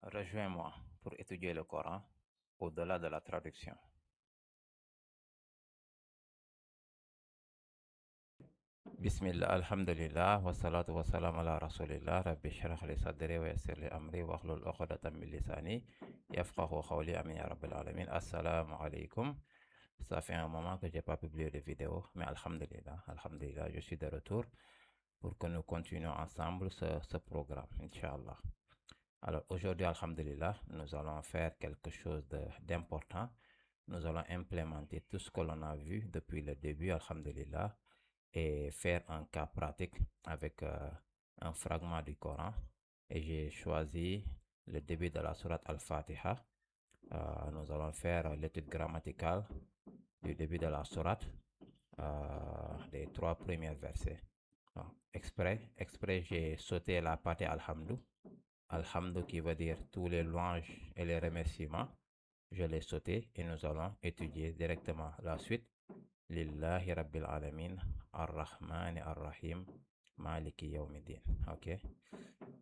Rejoins-moi pour étudier le Coran au-delà de la traduction. Bismillah, alhamdulillah, wa salatu wa salam ala rasulillah, rabbi shrah li sadri wa yassir li amri wa hlul uqdatan min lisani, yafqahu qawli, amin ya rabbil alamin. Assalamu alaikum. Ça fait un moment que j'ai pas publié de vidéo, mais alhamdulillah, je suis de retour pour que nous continuions ensemble ce programme, Inch'Allah. Alors aujourd'hui, alhamdulillah, nous allons faire quelque chose d'important. Nous allons implémenter tout ce que l'on a vu depuis le début, alhamdulillah, et faire un cas pratique avec un fragment du Coran. Et j'ai choisi le début de la sourate Al-Fatiha. Nous allons faire l'étude grammaticale du début de la sourate, des 3 premiers versets. Donc, exprès, j'ai sauté la partie Alhamdou. Alhamdou qui veut dire tous les louanges et les remerciements. Je l'ai sauté et nous allons étudier directement la suite. Lillahi Rabbil Alamin, Ar-Rahman Ar-Rahim, Maliki Yawmiddin. Ok.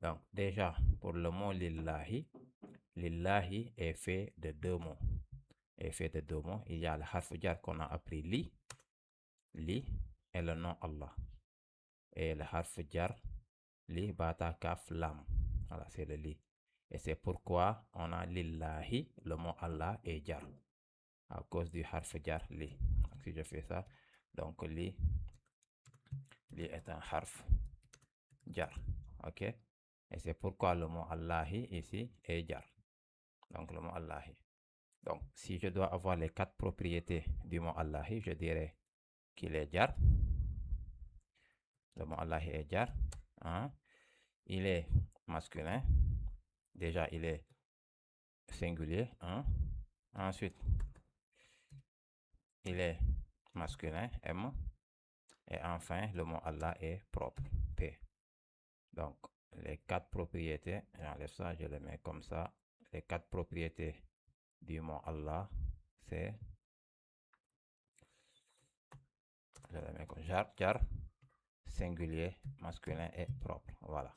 Donc, déjà, pour le mot Lillahi, Lillahi est fait de 2 mots. Il y a le harf jar qu'on a appris li, et le nom Allah. Et le harf jar, li, bata, kaf, lam. Voilà, c'est le li. Et c'est pourquoi on a Lillahi, le mot Allah est jar. À cause du harf jar li. Donc, si je fais ça, donc li est un harf jar. Ok. Et c'est pourquoi le mot Allahi ici est jar. Donc le mot Allahi. Donc si je dois avoir les 4 propriétés du mot Allahi, je dirais qu'il est jar. Le mot Allahi est jar. Hein? Il est masculin. Déjà, il est singulier. Hein? Ensuite, il est masculin, M. Et enfin, le mot Allah est propre, P. Donc, les 4 propriétés, j'enlève ça, je le mets comme ça. Les 4 propriétés du mot Allah, c'est, je le mets comme jar, singulier, masculin et propre. Voilà.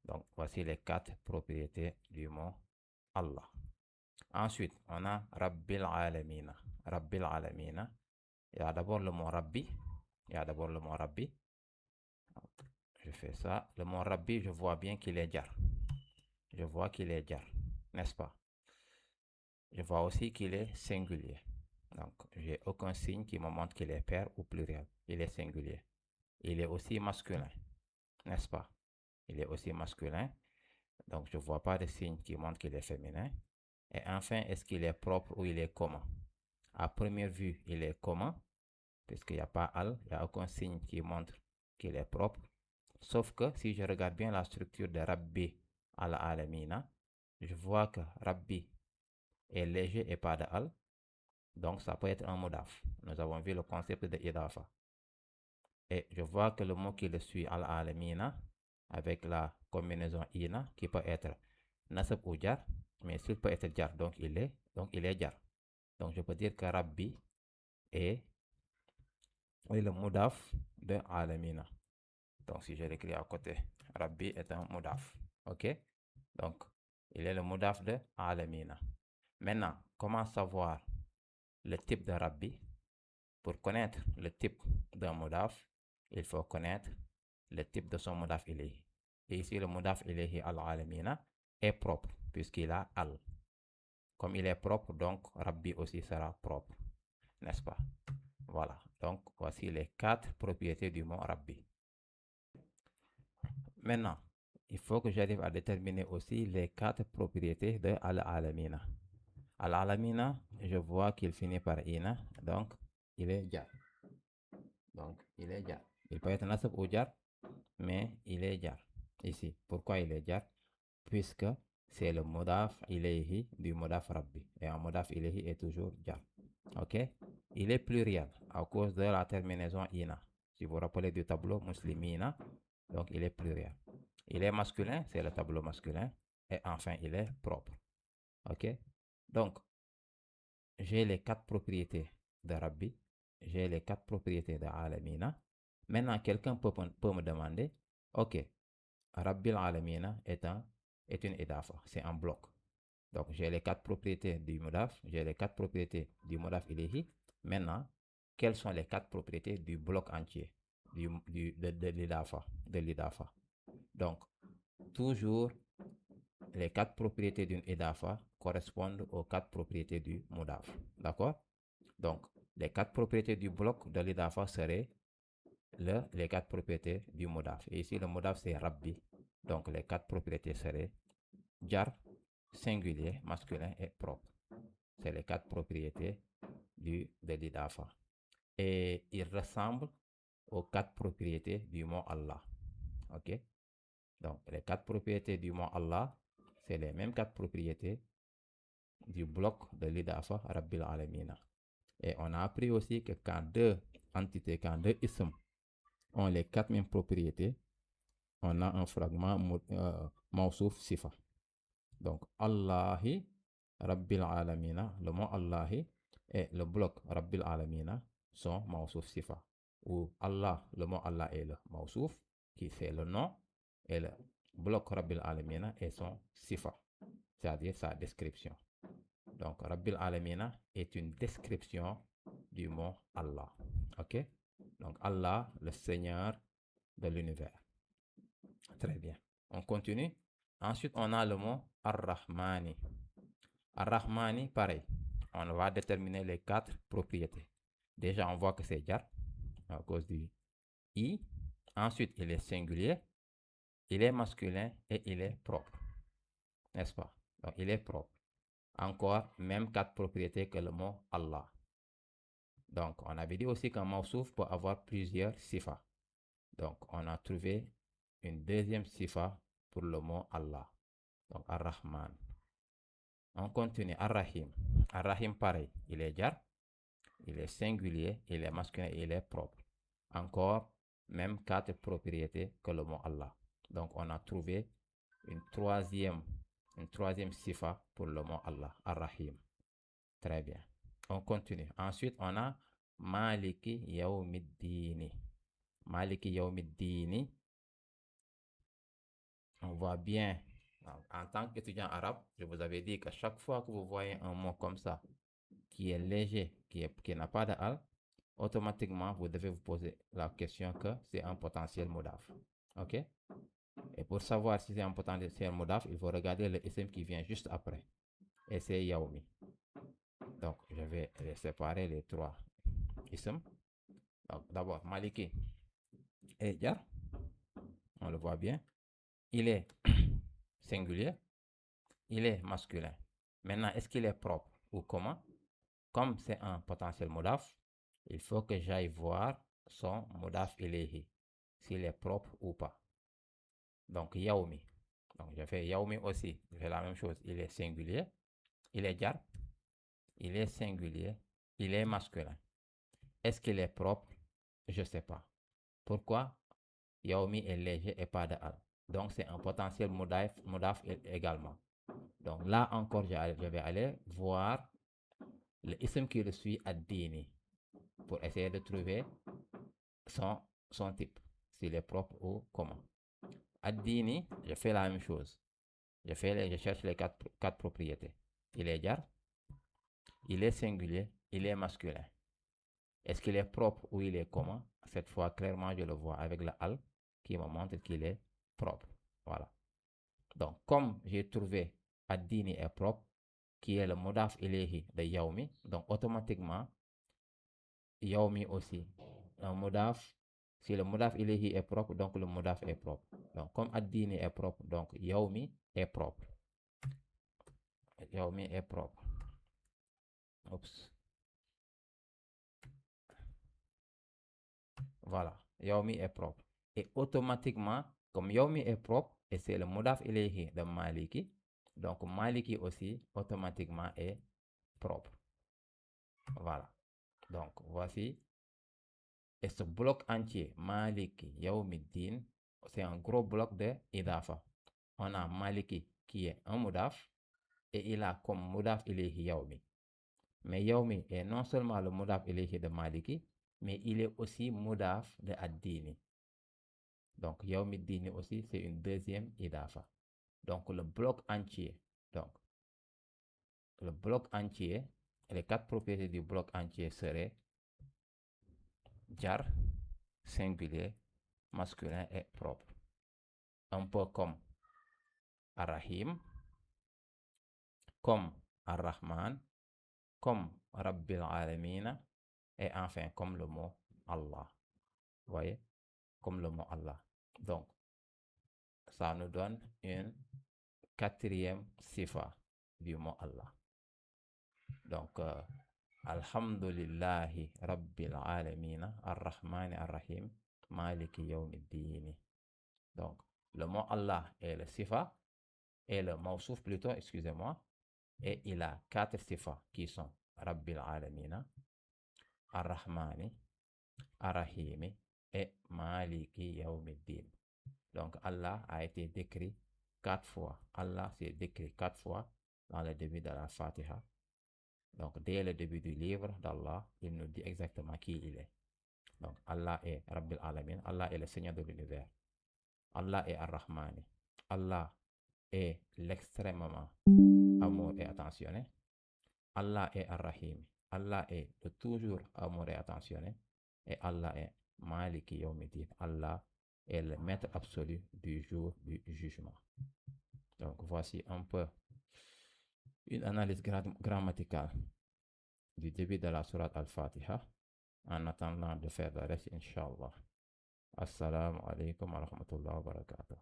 Donc, voici les 4 propriétés du mot Allah. Ensuite, on a Rabbil Alamina. Rabbil Alamina. Il y a d'abord le mot Rabbi. Je fais ça. Le mot Rabbi, je vois bien qu'il est jar. N'est-ce pas? Je vois aussi qu'il est singulier. Donc, j'ai aucun signe qui me montre qu'il est pair ou pluriel. Il est singulier. Il est aussi masculin. N'est-ce pas? Il est aussi masculin. Donc, je ne vois pas de signe qui montre qu'il est féminin. Et enfin, est-ce qu'il est propre ou il est commun? À première vue, il est commun, puisqu'il n'y a pas al, il n'y a aucun signe qui montre qu'il est propre. Sauf que si je regarde bien la structure de Rabbi al-Alamina, je vois que Rabbi est léger et pas de al. Donc, ça peut être un mudaf. Nous avons vu le concept de idafa. Et je vois que le mot qui le suit, al-alamina, avec la combinaison ina, qui peut être nasab ou jar, mais s'il peut être jar, donc il est jar. Donc, je peux dire que Rabbi est le mudaf de alamina. Donc, si je l'écris à côté, Rabbi est un mudaf. Ok? Donc, il est le mudaf de alamina. Maintenant, comment savoir le type de Rabbi? Pour connaître le type d'un mudaf, il faut connaître le type de son mudaf ilayhi. Et ici, le mudaf ilayhi al-alamina est propre, puisqu'il a al. Comme il est propre, donc Rabbi aussi sera propre. N'est-ce pas? Voilà. Donc, voici les 4 propriétés du mot Rabbi. Maintenant, il faut que j'arrive à déterminer aussi les 4 propriétés de al-alamina. Al-alamina, je vois qu'il finit par ina, donc il est jar. Il peut être nasab ou jar, mais il est jar ici. Pourquoi il est jar? Puisque c'est le mudaf ilayhi du mudaf rabbi. Et un mudaf ilayhi est toujours jar. Ok? Il est pluriel à cause de la terminaison ina. Si vous vous rappelez du tableau muslimina, donc il est pluriel. Il est masculin, c'est le tableau masculin. Et enfin, il est propre. Ok? Donc, j'ai les 4 propriétés de Rabbi. J'ai les 4 propriétés de Alamina. Maintenant, quelqu'un peut me demander, ok, Rabbil Alamina est une idafa, c'est un bloc. Donc, j'ai les 4 propriétés du mudaf, j'ai les 4 propriétés du mudaf ilayhi. Maintenant, quelles sont les 4 propriétés du bloc entier de l'idafa? Donc, toujours, les 4 propriétés d'une idafa correspondent aux 4 propriétés du mudaf. D'accord? Donc, les 4 propriétés du bloc de l'idafa seraient les 4 propriétés du mudaf. Et ici, le mudaf, c'est rabbi. Donc, les 4 propriétés seraient jar, singulier, masculin et propre. C'est les 4 propriétés de l'idafa. Et ils ressemblent aux 4 propriétés du mot Allah. Ok? Donc, les 4 propriétés du mot Allah, c'est les mêmes 4 propriétés du bloc de l'idafa Rabbil Alamina. Et on a appris aussi que quand deux entités, quand deux isms ont les 4 mêmes propriétés, on a un fragment mawsouf sifa. Donc, Allahi Rabbil Alamina, le mot Allahi et le bloc Rabbil Alamina sont mawsouf sifa. Où Allah, le mot Allah est le mawsouf, qui fait le nom, et le bloc Rabbil Alamina est son sifa, c'est-à-dire sa description. Donc, Rabbil Alamina est une description du mot Allah. Ok? Donc, Allah, le Seigneur de l'univers. Très bien. On continue. Ensuite, on a le mot Ar-Rahmani. Ar-Rahmani, pareil. On va déterminer les 4 propriétés. Déjà, on voit que c'est jar à cause du i. Ensuite, il est singulier, il est masculin et il est propre. N'est-ce pas? Donc, il est propre. Encore, même 4 propriétés que le mot Allah. Donc, on avait dit aussi qu'un mawsouf peut avoir plusieurs sifas. Donc, on a trouvé une deuxième sifa pour le mot Allah. Donc, Ar-Rahman. On continue. Ar-Rahim. Ar-Rahim, pareil. Il est jar, il est singulier, il est masculin et il est propre. Encore, même 4 propriétés que le mot Allah. Donc, on a trouvé une troisième sifa pour le mot Allah. Ar-Rahim. Très bien. On continue. Ensuite, on a Maliki Yawmiddini. Maliki Yawmiddini. On voit bien, en tant qu'étudiant arabe, je vous avais dit qu'à chaque fois que vous voyez un mot comme ça, qui est léger, qui n'a pas de al, automatiquement, vous devez vous poser la question que c'est un potentiel modaf. OK? Et pour savoir si c'est un potentiel modaf, il faut regarder le ism qui vient juste après. Et c'est Yaoumi. Donc, je vais les séparer, les 3 isms. Donc, d'abord, Maliki et jar. On le voit bien. Il est singulier. Il est masculin. Maintenant, est-ce qu'il est propre ou comment? Comme c'est un potentiel modaf, il faut que j'aille voir son modaf ilayhi, s'il est propre ou pas. Donc, Yaoumi. Donc, je fais Yaoumi aussi. Je fais la même chose. Il est singulier. Il est jar. Il est singulier. Il est masculin. Est-ce qu'il est propre? Je ne sais pas. Pourquoi? Yaoumi est léger et pas de al. Donc, c'est un potentiel modaf également. Donc, là encore, je vais aller voir le ism qui le suit ad-dini pour essayer de trouver son type, s'il est propre ou comment. Ad-dini, je fais la même chose. Je cherche les 4 propriétés. Il est jar, il est singulier, il est masculin. Est-ce qu'il est propre ou il est comment? Cette fois, clairement, je le vois avec le al qui me montre qu'il est propre. Voilà. Donc, comme j'ai trouvé ad-dini est propre, qui est le modaf ilayhi de Yaoumi, donc automatiquement, Yaoumi aussi. Un modaf, si le modaf ilayhi est propre, donc le modaf est propre. Donc, comme ad-dini est propre, donc Yaoumi est propre. Yaoumi est propre. Oups. Voilà. Yaoumi est propre. Et automatiquement, comme Yaoumi est propre, et c'est le modaf ilayhi de Maliki, donc Maliki aussi, automatiquement est propre. Voilà. Donc, voici. Et ce bloc entier, Maliki, Yawmiddin, c'est un gros bloc de idafa. On a Maliki qui est un mudaf et il a comme mudaf ilayhi Yawmi. Mais Yawmi est non seulement le mudaf ilayhi de Maliki, mais il est aussi mudaf de Ad-Dini. Donc Yawmiddin aussi, c'est une deuxième idafa. Donc le bloc entier. Donc Le bloc entier, les 4 propriétés du bloc entier seraient jar, singulier, masculin et propre. Un peu comme Ar-Rahim, comme Ar-Rahman, comme Rabbil Alamina, et enfin comme le mot Allah. Vous voyez? Comme le mot Allah. Donc, ça nous donne une 4e sifa du mot Allah. Donc, Alhamdulillahi Rabbil Alamina, Ar-Rahmani Ar-Rahim, Maliki Yawmiddini. Donc, le mot Allah est le sifa, et le mawsouf plutôt, excusez-moi, et il a 4 sifas qui sont Rabbil Alamina, Ar-Rahmani, Ar-Rahimi et Maliki Yawmiddin. Donc Allah a été décrit 4 fois. Allah s'est décrit 4 fois dans le début de la Fatiha. Donc dès le début du livre d'Allah, il nous dit exactement qui il est. Donc Allah est Rabbil Alamin, Allah est le Seigneur de l'univers. Allah est Ar-Rahmani. Allah est l'extrêmement amour et attentionné. Allah est Ar-Rahim. Allah est de toujours amour et attentionné. Et Allah est Maliki Yawmiddin. Allah est le maître absolu du jour du jugement. Donc voici un peu une analyse grammaticale du début de la sourate Al-Fatiha, en attendant de faire le reste, Inch'Allah. Assalamu alaikum wa rahmatullahi wa barakatuh.